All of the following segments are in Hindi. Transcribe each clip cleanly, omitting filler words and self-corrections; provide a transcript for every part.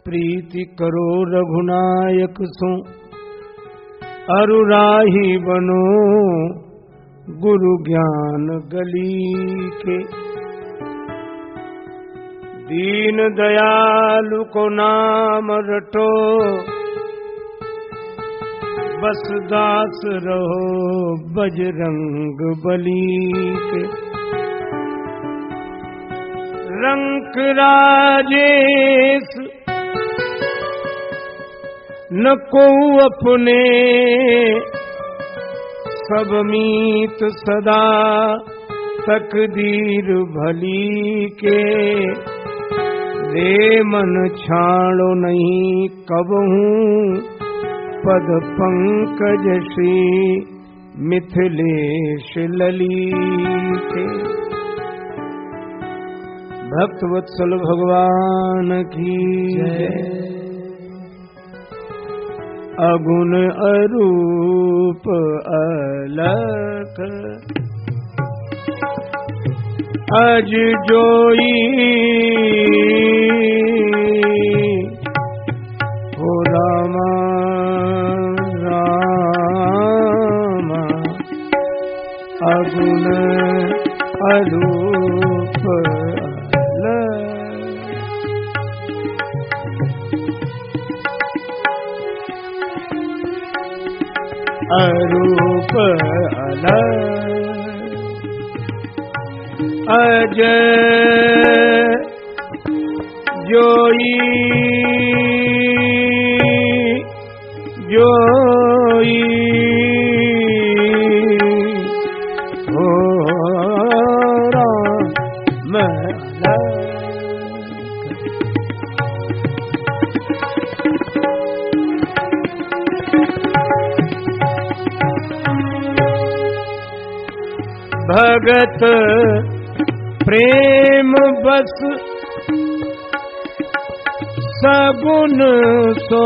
प्रीति करो रघुनायक सो अरुराही बनो गुरु ज्ञान गली के। दीन दयालु को नाम रटो बस दास रहो बजरंग बली के। रंक राजेश न को अपने सब मीत सदा तकदीर भली के। रे मन छाड़ो नहीं कबहूँ पद पंकज श्री मिथिलेश लली के। भक्त वत्सल भगवान की जय। अगुण अरूप अलख अज जोई हो रामा रामा अगुण अरूप अरूप अलग अजय जोई जोई हो राम भगत प्रेम बस सगुन सो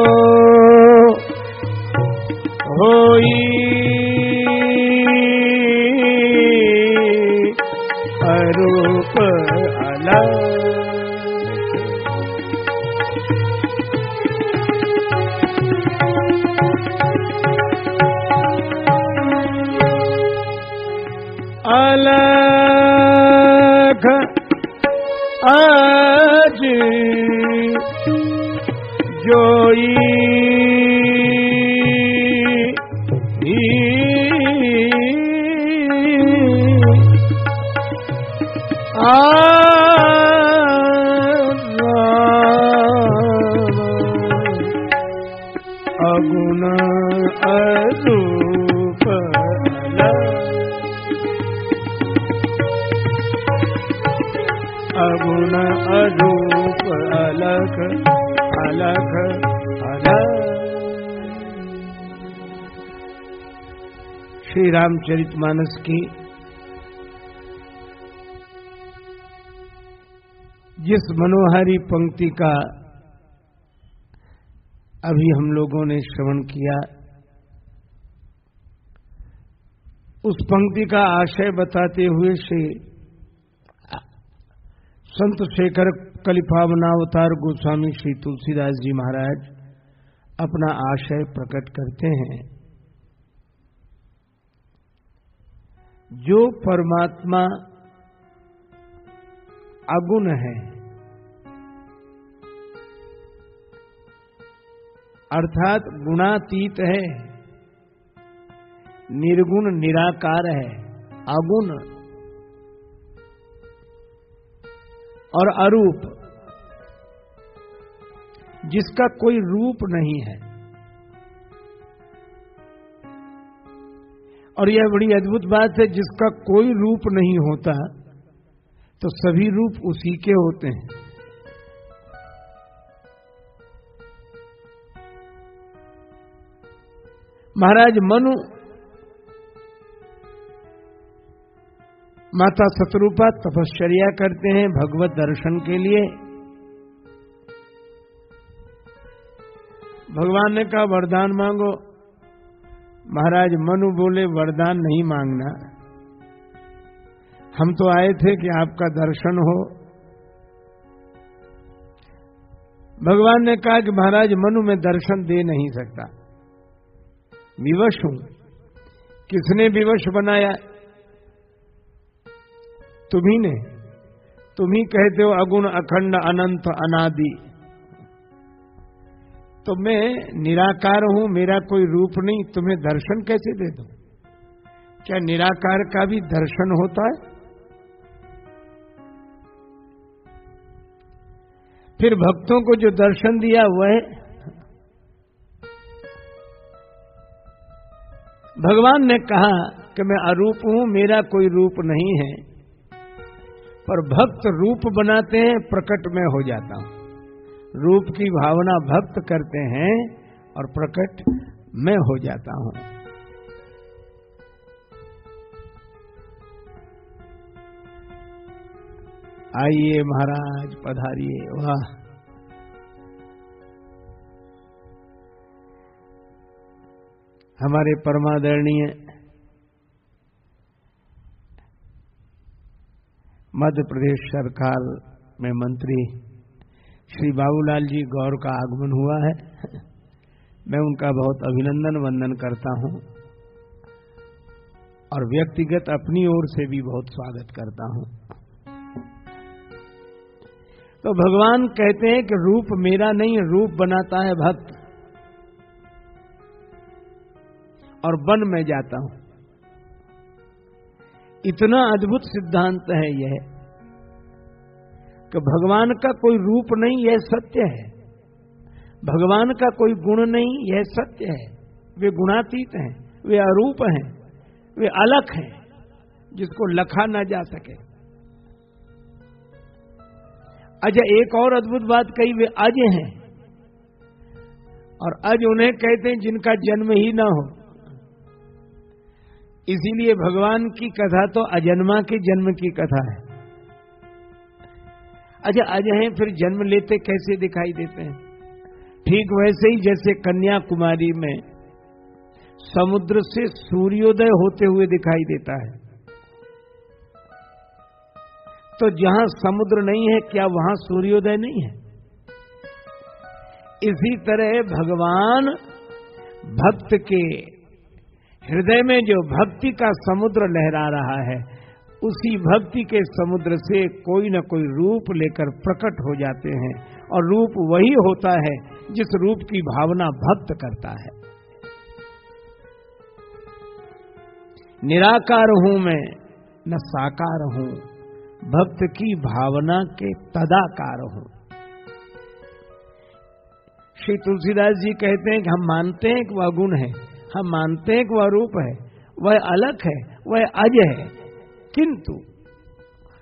होई अरूप अलग अलग आज जोई अगुण अरूप अगुण अरूप अलग अलग अलग। श्री रामचरितमानस की जिस मनोहारी पंक्ति का अभी हम लोगों ने श्रवण किया, उस पंक्ति का आशय बताते हुए श्री संत शेखर कलिपावनावतार गोस्वामी श्री तुलसीदास जी महाराज अपना आशय प्रकट करते हैं। जो परमात्मा अगुण है अर्थात गुणातीत है, निर्गुण निराकार है, अगुण और अरूप जिसका कोई रूप नहीं है। और यह बड़ी अद्भुत बात है, जिसका कोई रूप नहीं होता तो सभी रूप उसी के होते हैं। महाराज मनु माता शतरूपा तपश्चर्या करते हैं भगवत दर्शन के लिए। भगवान ने कहा वरदान मांगो। महाराज मनु बोले वरदान नहीं मांगना, हम तो आए थे कि आपका दर्शन हो। भगवान ने कहा कि महाराज मनु में दर्शन दे नहीं सकता, विवश हूं। किसने विवश बनाया? तुम्ही ने। तुम ही कहते हो अगुण अखंड अनंत अनादि। तो मैं निराकार हूं, मेरा कोई रूप नहीं, तुम्हें दर्शन कैसे दे दूं? क्या निराकार का भी दर्शन होता है? फिर भक्तों को जो दर्शन दिया वह भगवान ने कहा कि मैं अरूप हूं, मेरा कोई रूप नहीं है, पर भक्त रूप बनाते हैं, प्रकट में हो जाता हूं। रूप की भावना भक्त करते हैं और प्रकट में हो जाता हूं। आइए महाराज पधारिए। वाह, हमारे परमादरणीय मध्य प्रदेश सरकार में मंत्री श्री बाबूलाल जी गौर का आगमन हुआ है। मैं उनका बहुत अभिनंदन वंदन करता हूं और व्यक्तिगत अपनी ओर से भी बहुत स्वागत करता हूं। तो भगवान कहते हैं कि रूप मेरा नहीं, रूप बनाता है भक्त, और वन में जाता हूं। इतना अद्भुत सिद्धांत है यह कि भगवान का कोई रूप नहीं, यह सत्य है। भगवान का कोई गुण नहीं, यह सत्य है। वे गुणातीत हैं, वे अरूप हैं, वे अलग हैं, जिसको लखा ना जा सके। अच्छा, एक और अद्भुत बात कही, वे अज हैं, और अज उन्हें कहते हैं जिनका जन्म ही ना हो। इसीलिए भगवान की कथा तो अजन्मा के जन्म की कथा है। अच्छा, अज हैं, फिर जन्म लेते कैसे दिखाई देते हैं? ठीक वैसे ही जैसे कन्याकुमारी में समुद्र से सूर्योदय होते हुए दिखाई देता है। तो जहां समुद्र नहीं है, क्या वहां सूर्योदय नहीं है? इसी तरह भगवान भक्त के हृदय में जो भक्ति का समुद्र लहरा रहा है, उसी भक्ति के समुद्र से कोई न कोई रूप लेकर प्रकट हो जाते हैं, और रूप वही होता है जिस रूप की भावना भक्त करता है। निराकार हूं मैं, न साकार हूं, भक्त की भावना के तदाकार हूं। श्री तुलसीदास जी कहते हैं कि हम मानते हैं कि वह गुण है, हम मानते हैं कि वह रूप है, वह अलग है, वह अज है, किंतु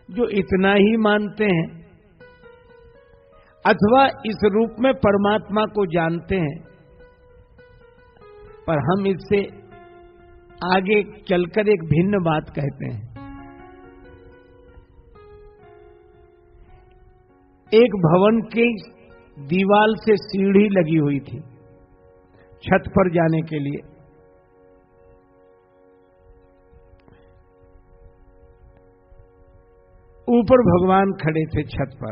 जो इतना ही मानते हैं अथवा इस रूप में परमात्मा को जानते हैं, पर हम इससे आगे चलकर एक भिन्न बात कहते हैं। एक भवन की दीवार से सीढ़ी लगी हुई थी छत पर जाने के लिए। ऊपर भगवान खड़े थे छत पर।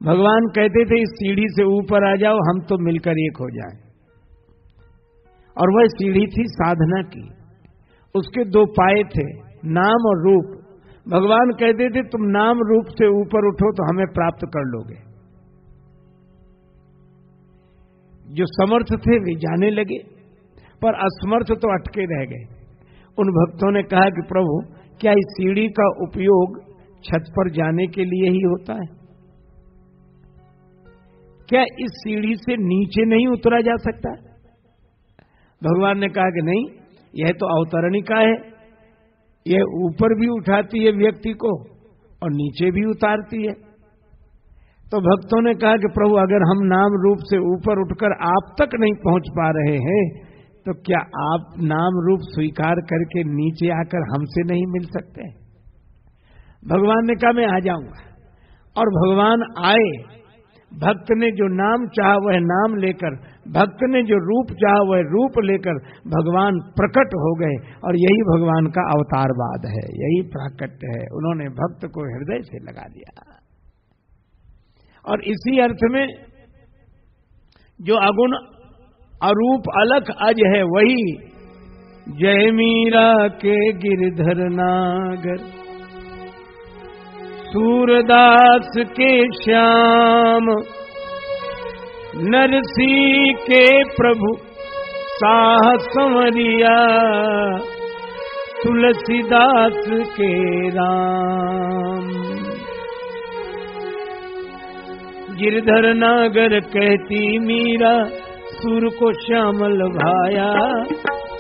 भगवान कहते थे इस सीढ़ी से ऊपर आ जाओ, हम तो मिलकर एक हो जाएं। और वह सीढ़ी थी साधना की। उसके दो पाए थे, नाम और रूप। भगवान कहते थे तुम नाम रूप से ऊपर उठो तो हमें प्राप्त कर लोगे। जो समर्थ थे वे जाने लगे, पर असमर्थ तो अटके रह गए। उन भक्तों ने कहा कि प्रभु, क्या इस सीढ़ी का उपयोग छत पर जाने के लिए ही होता है? क्या इस सीढ़ी से नीचे नहीं उतरा जा सकता? भगवान ने कहा कि नहीं, यह तो अवतरणिका है, यह ऊपर भी उठाती है व्यक्ति को और नीचे भी उतारती है। तो भक्तों ने कहा कि प्रभु, अगर हम नाम रूप से ऊपर उठकर आप तक नहीं पहुंच पा रहे हैं, तो क्या आप नाम रूप स्वीकार करके नीचे आकर हमसे नहीं मिल सकते? भगवान ने कहा मैं आ जाऊंगा। और भगवान आए। भक्त ने जो नाम चाहा वह नाम लेकर, भक्त ने जो रूप चाहा वह रूप लेकर भगवान प्रकट हो गए। और यही भगवान का अवतारवाद है, यही प्राकट्य है। उन्होंने भक्त को हृदय से लगा दिया। और इसी अर्थ में जो अगुण अरूप अलख अज है वही जय मीरा के गिरधर नागर, सूरदास के श्याम नरसी के प्रभु साहस संवरिया, तुलसीदास के राम। गिरधर नागर कहती मीरा सूर को श्यामल भाया,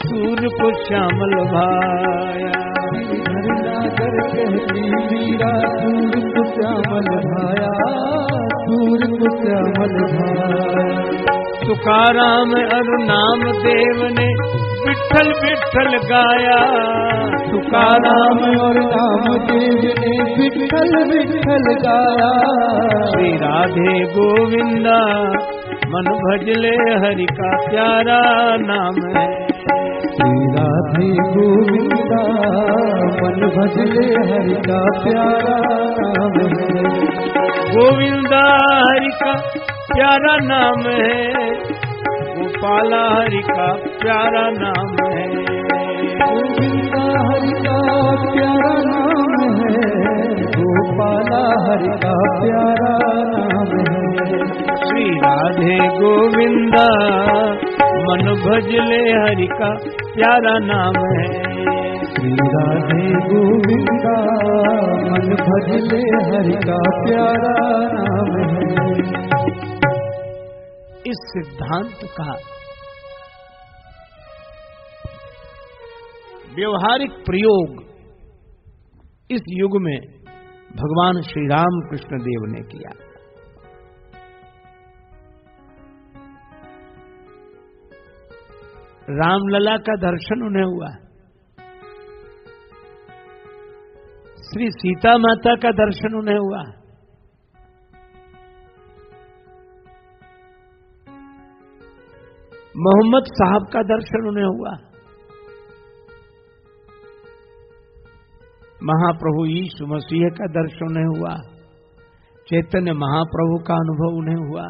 सूर को श्यामल भाया। गिरधर नागर कहती मीरा सूर को श्यामल भाया, सूर को श्यामल भाया। तुकाराम अरु नाम देव ने विठल विठल गाया, तुकाराम और नाम देव ने विठल विठल गाया। श्री राधे गोविंदा मन भजले हरि का प्यारा नाम है, श्री राधे गोविंदा मन भजले हरि का प्यारा नाम है। गोविंदा हरि का प्यारा नाम है, गोपाला हरि का प्यारा नाम है। गोविंदा हरि का प्यारा नाम है, गोपाला हरि का प्यारा नाम है। श्री राधे गोविंदा मन भजले हरि का प्यारा नाम है, श्री राधे गोविंदा मन भजले हरि का प्यारा नाम है। इस सिद्धांत का व्यवहारिक प्रयोग इस युग में भगवान श्री राम कृष्ण देव ने किया। रामलला का दर्शन उन्हें हुआ, श्री सीता माता का दर्शन उन्हें हुआ, मोहम्मद साहब का दर्शन उन्हें हुआ, महाप्रभु यीशु मसीह का दर्शन उन्हें हुआ, चैतन्य महाप्रभु का अनुभव उन्हें हुआ।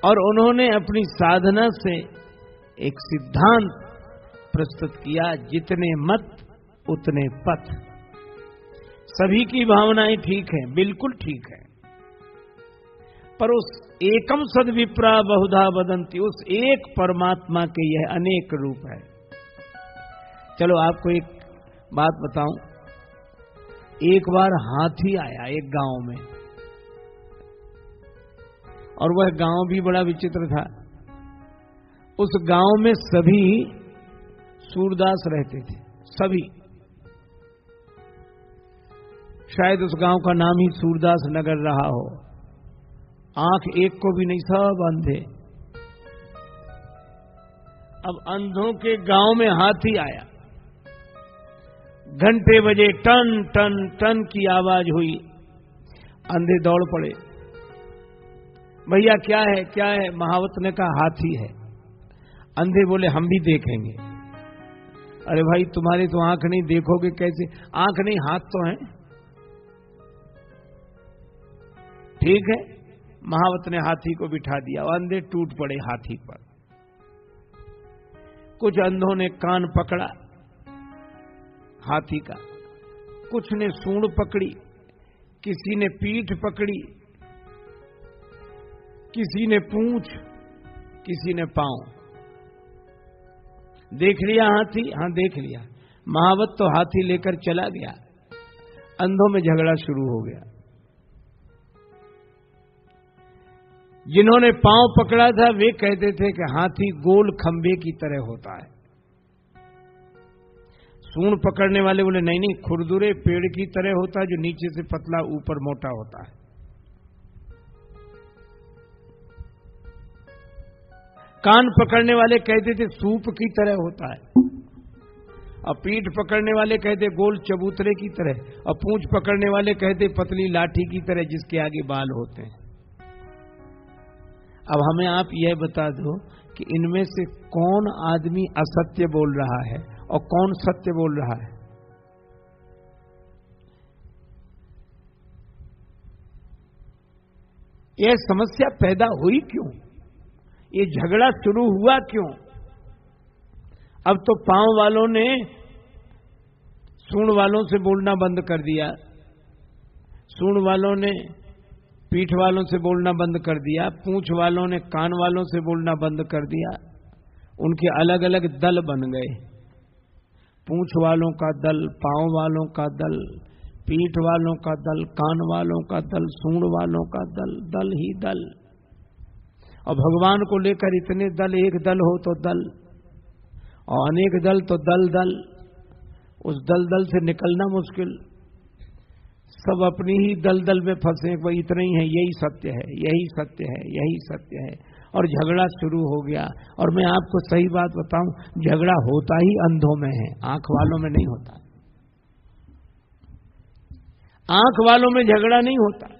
और उन्होंने अपनी साधना से एक सिद्धांत प्रस्तुत किया, जितने मत उतने पथ। सभी की भावनाएं ठीक हैं, बिल्कुल ठीक है, पर उस एकम सद विप्रा बहुधा वदंती, उस एक परमात्मा के यह अनेक रूप है। चलो आपको एक बात बताऊं, एक बार हाथी आया एक गांव में, और वह गांव भी बड़ा विचित्र था। उस गांव में सभी सूरदास रहते थे, सभी। शायद उस गांव का नाम ही सूरदास नगर रहा हो। आंख एक को भी नहीं, सब अंधे। अब अंधों के गांव में हाथी आया, घंटे बजे, टन टन टन की आवाज हुई, अंधे दौड़ पड़े। भैया क्या है क्या है? महावत ने कहा हाथी है। अंधे बोले हम भी देखेंगे। अरे भाई तुम्हारे तो आंख नहीं, देखोगे कैसे? आंख नहीं हाथ तो है। ठीक है, महावत ने हाथी को बिठा दिया, अंधे टूट पड़े हाथी पर। कुछ अंधों ने कान पकड़ा हाथी का, कुछ ने सूंड पकड़ी, किसी ने पीठ पकड़ी, किसी ने पूंछ, किसी ने पांव। देख लिया हाथी? हाँ देख लिया। महावत तो हाथी लेकर चला गया, अंधों में झगड़ा शुरू हो गया। जिन्होंने पांव पकड़ा था वे कहते थे कि हाथी गोल खंबे की तरह होता है। सूंड पकड़ने वाले बोले नहीं नहीं, खुरदुरे पेड़ की तरह होता है, जो नीचे से पतला ऊपर मोटा होता है। कान पकड़ने वाले कहते थे सूप की तरह होता है, और पीठ पकड़ने वाले कहते गोल चबूतरे की तरह, और पूंछ पकड़ने वाले कहते पतली लाठी की तरह जिसके आगे बाल होते हैं। अब हमें आप यह बता दो कि इनमें से कौन आदमी असत्य बोल रहा है और कौन सत्य बोल रहा है? यह समस्या पैदा हुई क्यों? ये झगड़ा शुरू हुआ क्यों? अब तो पांव वालों ने सूंड वालों से बोलना बंद कर दिया, सूंड वालों ने पीठ वालों से बोलना बंद कर दिया, पूंछ वालों ने कान वालों से बोलना बंद कर दिया। उनके अलग अलग दल बन गए, पूंछ वालों का दल, पांव वालों का दल, पीठ वालों का दल, कान वालों का दल, सूंड वालों का दल, दल ही दल। और भगवान को लेकर इतने दल, एक दल हो तो दल, और अनेक दल तो दल दल। उस दल दल से निकलना मुश्किल, सब अपनी ही दल दल में फंसे, वही इतना ही है, यही सत्य है, यही सत्य है, यही सत्य है। और झगड़ा शुरू हो गया। और मैं आपको सही बात बताऊं, झगड़ा होता ही अंधों में है, आंख वालों में नहीं होता। आंख वालों में झगड़ा नहीं होता।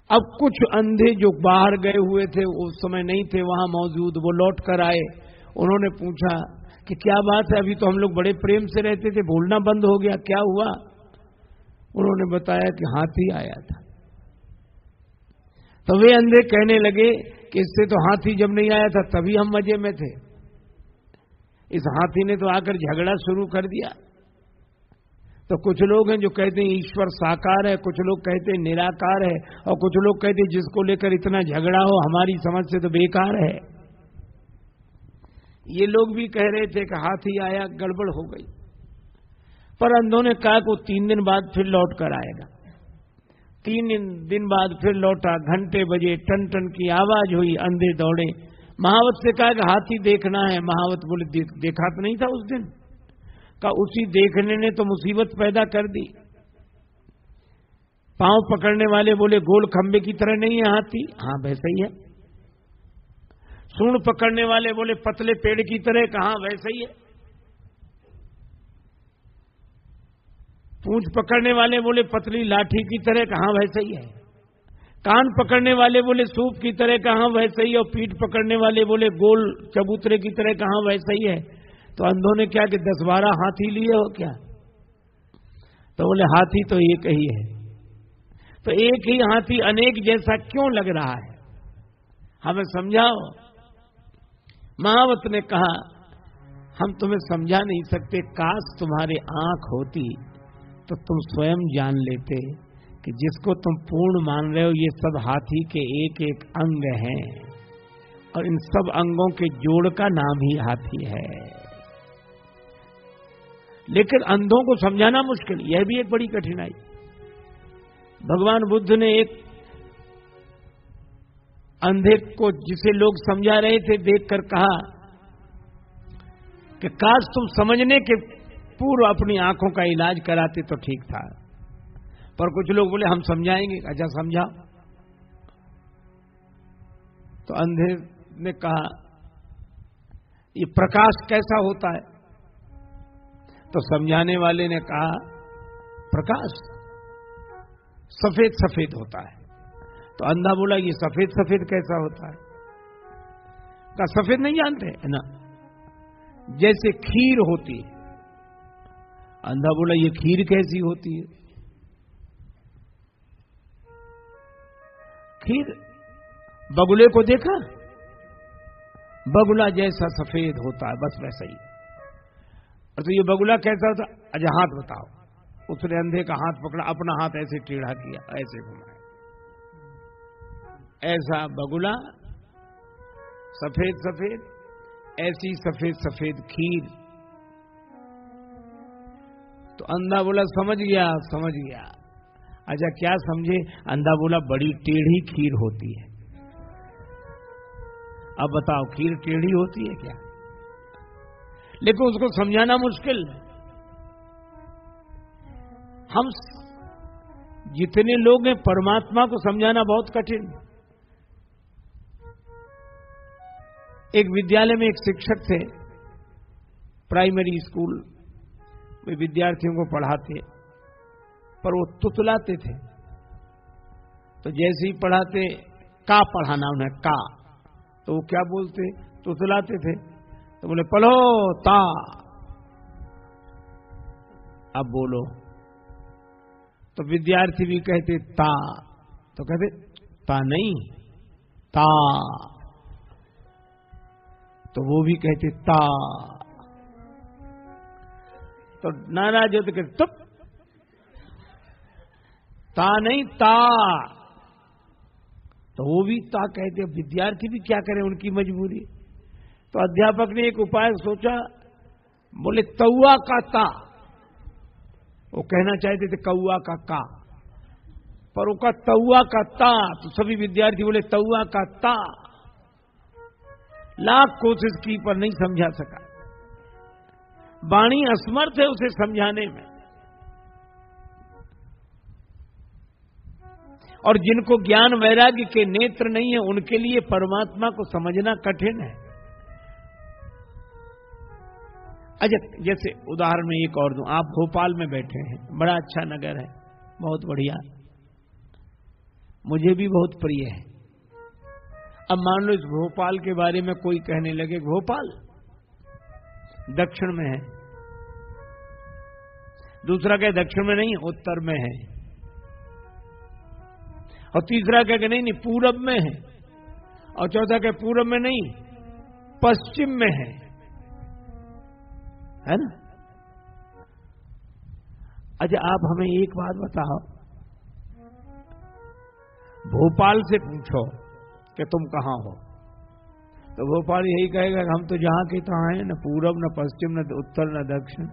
अब कुछ अंधे जो बाहर गए हुए थे, उस समय नहीं थे वहां मौजूद, वो लौट कर आए। उन्होंने पूछा कि क्या बात है, अभी तो हम लोग बड़े प्रेम से रहते थे, बोलना बंद हो गया, क्या हुआ? उन्होंने बताया कि हाथी आया था। तो वे अंधे कहने लगे कि इससे तो हाथी जब नहीं आया था तभी हम मजे में थे, इस हाथी ने तो आकर झगड़ा शुरू कर दिया। तो कुछ लोग हैं जो कहते हैं ईश्वर साकार है, कुछ लोग कहते हैं निराकार है, और कुछ लोग कहते हैं जिसको लेकर इतना झगड़ा हो हमारी समझ से तो बेकार है। ये लोग भी कह रहे थे कि हाथी आया, गड़बड़ हो गई। पर अंधों ने कहा कि वो 3 दिन बाद फिर लौट कर आएगा। 3 दिन बाद फिर लौटा, घंटे बजे, टन टन की आवाज हुई, अंधे दौड़े। महावत से कहा कि हाथी देखना है। महावत बोले देखा तो नहीं था उस दिन। कहा उसी देखने ने तो मुसीबत पैदा कर दी। पांव पकड़ने वाले बोले गोल खंबे की तरह नहीं है हाथी, हाँ वैसा ही है। सूंड पकड़ने वाले बोले पतले पेड़ की तरह, कहा वैसा ही है। पूंछ पकड़ने वाले बोले पतली लाठी की तरह, कहा वैसा ही है। कान पकड़ने वाले बोले सूप की तरह, कहा वैसा ही। और पीठ पकड़ने वाले बोले गोल चबूतरे की तरह, कहा वैसा ही है। तो अंधों ने क्या कि 10-12 हाथी लिए हो क्या? तो बोले हाथी तो एक ही है। तो एक ही हाथी अनेक जैसा क्यों लग रहा है, हमें समझाओ। महावत ने कहा हम तुम्हें समझा नहीं सकते, काश तुम्हारे आंख होती तो तुम स्वयं जान लेते कि जिसको तुम पूर्ण मान रहे हो ये सब हाथी के एक एक अंग हैं, और इन सब अंगों के जोड़ का नाम ही हाथी है। लेकिन अंधों को समझाना मुश्किल, यह भी एक बड़ी कठिनाई। भगवान बुद्ध ने एक अंधे को, जिसे लोग समझा रहे थे, देखकर कहा कि काश तुम समझने के पूर्व अपनी आंखों का इलाज कराते तो ठीक था। पर कुछ लोग बोले हम समझाएंगे। अच्छा समझाओ। तो अंधे ने कहा ये प्रकाश कैसा होता है? तो समझाने वाले ने कहा प्रकाश सफेद सफेद होता है। तो अंधा बोला ये सफेद सफेद कैसा होता है? कहा सफेद नहीं जानते है ना, जैसे खीर होती है। अंधा बोला ये खीर कैसी होती है? खीर, बगुले को देखा, बगुला जैसा सफेद होता है, बस वैसा ही। और तो ये बगुला कैसा होता? अच्छा हाथ बताओ। उसने अंधे का हाथ पकड़ा, अपना हाथ ऐसे टेढ़ा किया, ऐसे घुमाया, ऐसा बगुला सफेद सफेद, ऐसी सफेद सफेद खीर। तो अंधा बोला समझ गया समझ गया। अच्छा क्या समझे? अंधा बोला बड़ी टेढ़ी खीर होती है। अब बताओ खीर टेढ़ी होती है क्या? लेकिन उसको समझाना मुश्किल। हम जितने लोग हैं परमात्मा को समझाना बहुत कठिन। एक विद्यालय में एक शिक्षक थे, प्राइमरी स्कूल में विद्यार्थियों को पढ़ाते, पर वो तुतलाते थे। तो जैसे ही पढ़ाते, का पढ़ाना उन्हें का, तो वो क्या बोलते, तुतलाते थे। तो बोले पढ़ो ता, अब बोलो। तो विद्यार्थी भी कहते ता, तो कहते ता नहीं ता, तो वो भी कहते ता। तो नाराज हो तो कहते तुप, ता नहीं ता, तो वो भी ता कहते। विद्यार्थी भी क्या करें, उनकी मजबूरी। तो अध्यापक ने एक उपाय सोचा, बोले तौआ का ता। वो कहना चाहते थे कौआ का का, पर वो का तौआ का ता। तो सभी विद्यार्थी बोले तौआ का ता। लाख कोशिश की पर नहीं समझा सका। वाणी असमर्थ है उसे समझाने में। और जिनको ज्ञान वैराग्य के नेत्र नहीं है, उनके लिए परमात्मा को समझना कठिन है। अच्छा, जैसे उदाहरण में एक और दूं। आप भोपाल में बैठे हैं, बड़ा अच्छा नगर है, बहुत बढ़िया, मुझे भी बहुत प्रिय है। अब मान लो इस भोपाल के बारे में कोई कहने लगे, भोपाल दक्षिण में है, दूसरा कहे दक्षिण में नहीं उत्तर में है, और तीसरा कहे नहीं पूरब में है, और चौथा कहे पूरब में नहीं पश्चिम में है ना। अच्छा, आप हमें एक बात बताओ, भोपाल से पूछो कि तुम कहां हो, तो भोपाल यही कहेगा हम तो जहां के तहां हैं, न पूरब न पश्चिम न उत्तर न दक्षिण।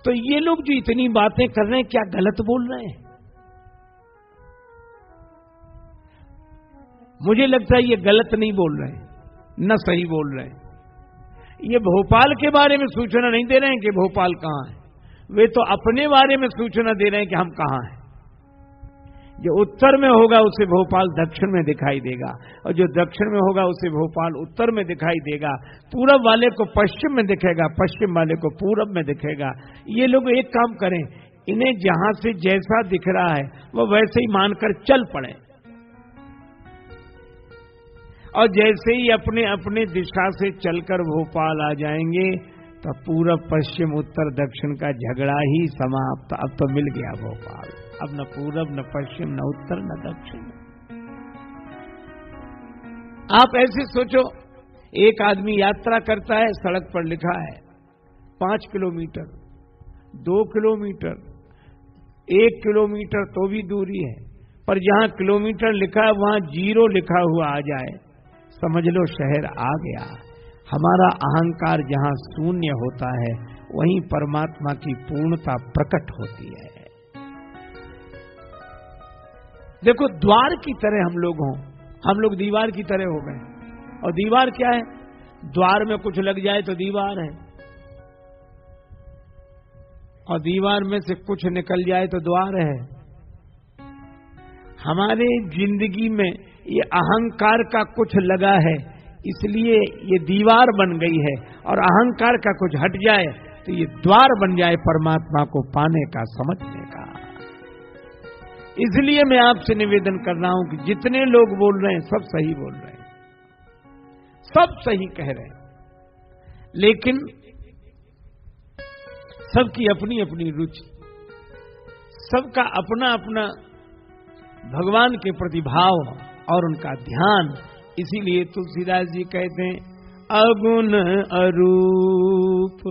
तो ये लोग जो इतनी बातें कर रहे हैं, क्या गलत बोल रहे हैं? मुझे लगता है ये गलत नहीं बोल रहे हैं, न सही बोल रहे हैं। ये भोपाल के बारे में सूचना नहीं दे रहे हैं कि भोपाल कहां है, वे तो अपने बारे में सूचना दे रहे हैं कि हम कहां हैं। जो उत्तर में होगा उसे भोपाल दक्षिण में दिखाई देगा, और जो दक्षिण में होगा उसे भोपाल उत्तर में दिखाई देगा। पूरब वाले को पश्चिम में दिखेगा, पश्चिम वाले को पूरब में दिखेगा। ये लोग एक काम करें, इन्हें जहां से जैसा दिख रहा है वो वैसे ही मानकर चल पड़े, और जैसे ही अपने अपने दिशा से चलकर भोपाल आ जाएंगे तो पूरब पश्चिम उत्तर दक्षिण का झगड़ा ही समाप्त। अब तो मिल गया भोपाल, अब न पूरब न पश्चिम न उत्तर न दक्षिण। आप ऐसे सोचो, एक आदमी यात्रा करता है, सड़क पर लिखा है 5 किलोमीटर, 2 किलोमीटर, 1 किलोमीटर तो भी दूरी है, पर जहां किलोमीटर लिखा है वहां 0 लिखा हुआ आ जाए, समझ लो शहर आ गया। हमारा अहंकार जहां शून्य होता है वहीं परमात्मा की पूर्णता प्रकट होती है। देखो, द्वार की तरह हम लोग हों, हम लोग दीवार की तरह हो गए। और दीवार क्या है? द्वार में कुछ लग जाए तो दीवार है, और दीवार में से कुछ निकल जाए तो द्वार है। हमारे जिंदगी में ये अहंकार का कुछ लगा है, इसलिए ये दीवार बन गई है, और अहंकार का कुछ हट जाए तो ये द्वार बन जाए परमात्मा को पाने का, समझने का। इसलिए मैं आपसे निवेदन कर रहा हूं कि जितने लोग बोल रहे हैं सब सही बोल रहे हैं, सब सही कह रहे हैं, लेकिन सबकी अपनी अपनी रुचि, सबका अपना अपना भगवान के प्रति भाव और उनका ध्यान। इसीलिए तुलसीदास जी कहते हैं, अगुण अरूप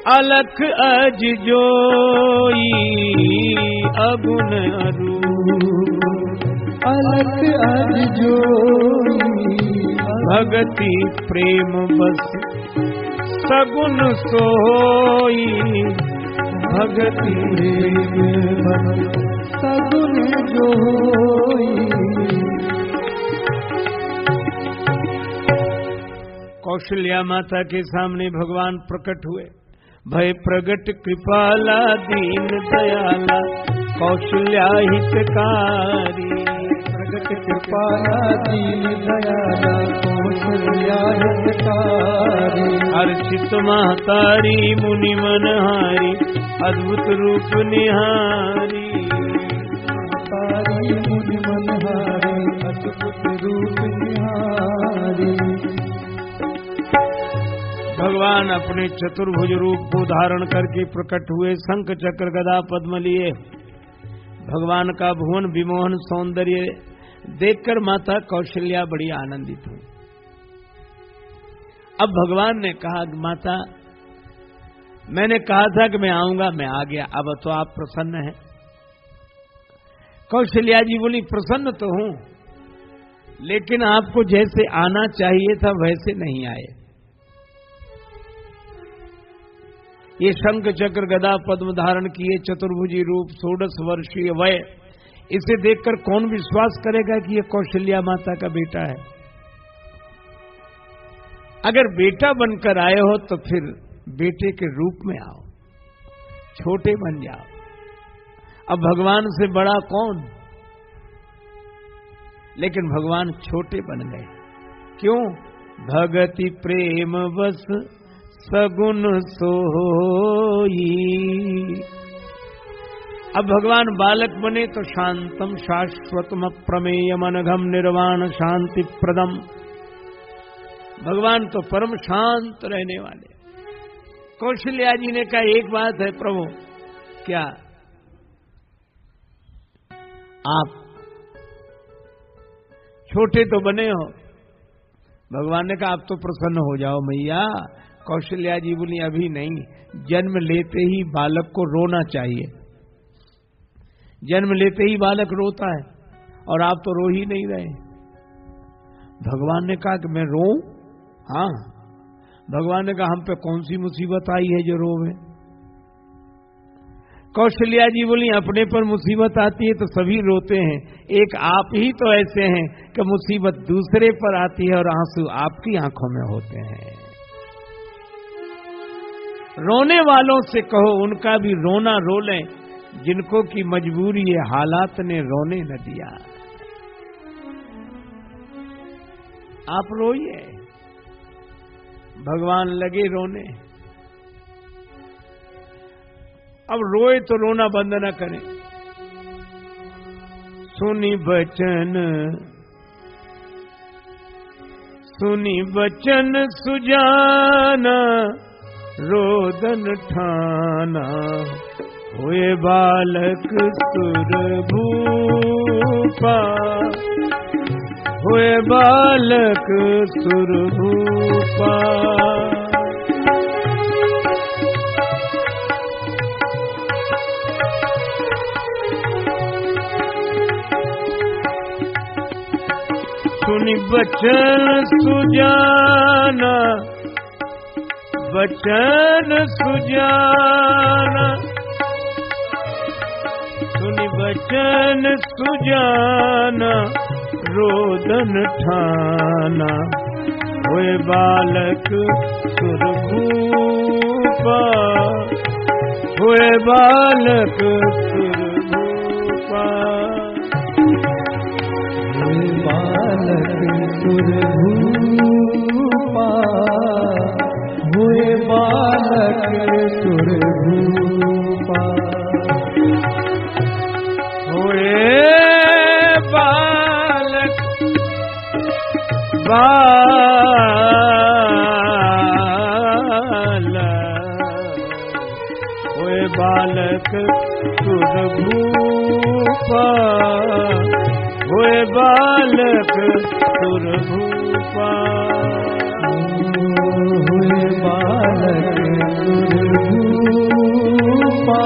अलख अज जोई, अगुण अरूप अलख अज जोई, भगति प्रेम बस सगुण सोई, भगति प्रेम बस सगुण जोई। कौशल्या माता के सामने भगवान प्रकट हुए, भय प्रगट कृपाला दीन दयाला कौशल्या हितकारी, प्रगट कृपाला दीन दयाला कौशल्या हितकारी। अर्चित महतारी मुनि मनहारी अद्भुत रूप निहारी, तारी मुनि मनहारी अद्भुत रूप निहारी। भगवान अपने चतुर्भुज रूप को धारण करके प्रकट हुए, शंख चक्र गदा पद्म लिए, भगवान का भुवन विमोहन सौंदर्य देखकर माता कौशल्या बड़ी आनंदित हुई। अब भगवान ने कहा, माता मैंने कहा था कि मैं आऊंगा, मैं आ गया, अब तो आप प्रसन्न हैं। कौशल्या जी बोली, प्रसन्न तो हूं, लेकिन आपको जैसे आना चाहिए था वैसे नहीं आए। ये शंख चक्र गदा पद्म धारण किए, चतुर्भुजी रूप, 16 वर्षीय वय, इसे देखकर कौन विश्वास करेगा कि ये कौशल्या माता का बेटा है। अगर बेटा बनकर आए हो तो फिर बेटे के रूप में आओ, छोटे बन जाओ। अब भगवान से बड़ा कौन? लेकिन भगवान छोटे बन गए। क्यों? भगति प्रेम बस सगुन सोई। अब भगवान बालक बने तो शांतम शाश्वतम अप्रमेयम अनघम निर्वाण शांति प्रदम। भगवान तो परम शांत रहने वाले। कौशल्या जी ने कहा, एक बात है प्रभु। क्या? आप छोटे तो बने हो। भगवान ने कहा, आप तो प्रसन्न हो जाओ मैया। कौशल्या जी बोली, अभी नहीं, जन्म लेते ही बालक को रोना चाहिए। जन्म लेते ही बालक रोता है और आप तो रो ही नहीं रहे। भगवान ने कहा कि मैं रोऊं? हाँ। भगवान ने कहा, हम पे कौन सी मुसीबत आई है जो रोवे? कौशल्या जी बोली, अपने पर मुसीबत आती है तो सभी रोते हैं, एक आप ही तो ऐसे हैं कि मुसीबत दूसरे पर आती है और आंसू आपकी आंखों में होते हैं। रोने वालों से कहो उनका भी रोना रो लें, जिनको की मजबूरी है हालात ने रोने न दिया। आप रोइए, भगवान लगे रोने। अब रोए तो रोना बंद न करें। सुनी बचन सुजाना, रोदन ठाना, हुए बालक सुर भूपा, हुए बालक सुर भूपा। सुनी बचन सुजाना, बचन सुजाना, सुनी बचन सुजाना, रोदन ठाना, हुए बालक सुर भूपा, हुए बालक सुर भूपा। बालक सुर भूपा, हुए बालक सुर भूपा, हुए बालक हुए बालक सुर भूपा, हुए बालक सुर भूपा, हुए बालक सुर भूपा।